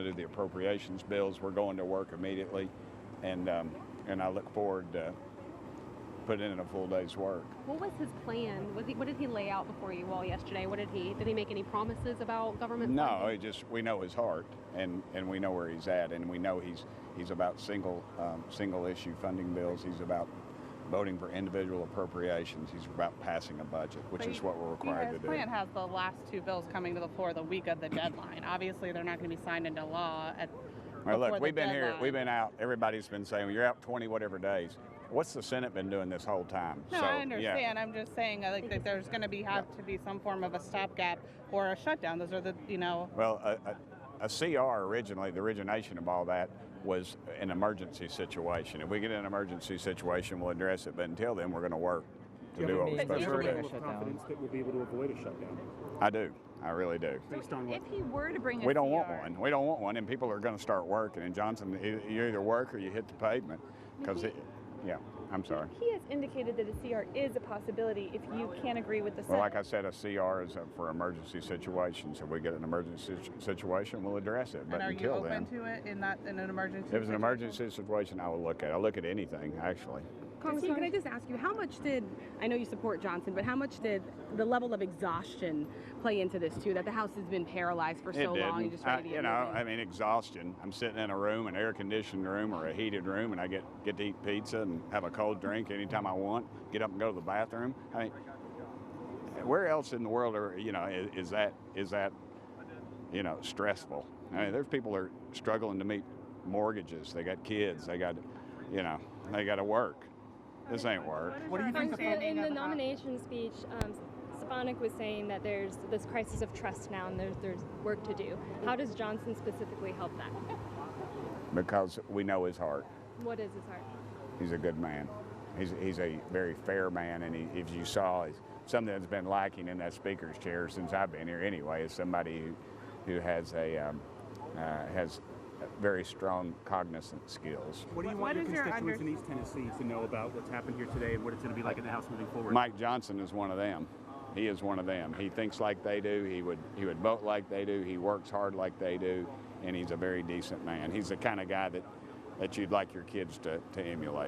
do the appropriations bills. We're going to work immediately, and I look forward to putting in a full day's work. What was his plan? What did he lay out before you all yesterday? Did he make any promises about government No, funding? we know his heart, and we know where he's at, and we know he's about single issue funding bills. He's about voting for individual appropriations. He's about passing a budget, which is what we're required to do. His plan has the last two bills coming to the floor the week of the deadline. Obviously, they're not going to be signed into law Well, look, before we've the been here, deadline. we've been out. Everybody's been saying, well, you're out 20 whatever days. What's the Senate been doing this whole time? No, So, I understand. Yeah. I'm just saying that there's going to have to be some form of a stopgap or a shutdown. Those are the, Well, a CR originally, the origination of all that was an emergency situation. If we get in an emergency situation, we'll address it. But until then, we're going to work to do what we're supposed to Do you do. have confidence that we'll be able to avoid a shutdown? I do. I really do. Based on what? If he were to bring a We don't want CR, one. We don't want one, and people are going to start working. And Johnson, you either work or you hit the pavement, because yeah. I'm sorry. He has indicated that a CR is a possibility if you can't agree with the Senate. Well, like I said, a CR is for emergency situations. If we get an emergency situation, we'll address it. But and are you until open then, to it in an emergency? if it's an situation? emergency situation, I will look at it. I'll look at anything, actually. Congressman, can I just ask you, how much I know you support Johnson, but how much did the level of exhaustion play into this too, that the House has been paralyzed for so long? You just ready to get moving? I mean, exhaustion. I'm sitting in a room, an air-conditioned room or a heated room, and I get to eat pizza and have a cold drink anytime I want, get up and go to the bathroom. I mean, where else in the world is that stressful? I mean, there's people that are struggling to meet mortgages. They got kids. They got to work. This ain't work. What do you think? In the nomination speech, Stefanik was saying that there's this crisis of trust now and there's work to do. How does Johnson specifically help that? Because we know his heart. What is his heart? He's a good man. He's a very fair man, and if you saw, something that's been lacking in that speaker's chair since I've been here anyway is somebody who has very strong cognizant skills. What do you want your constituents in East Tennessee to know about what's happened here today and what it's going to be like in the House moving forward? Mike Johnson is one of them. He is one of them. He thinks like they do. He would vote like they do. He works hard like they do, and he's a very decent man. He's the kind of guy that you'd like your kids to emulate.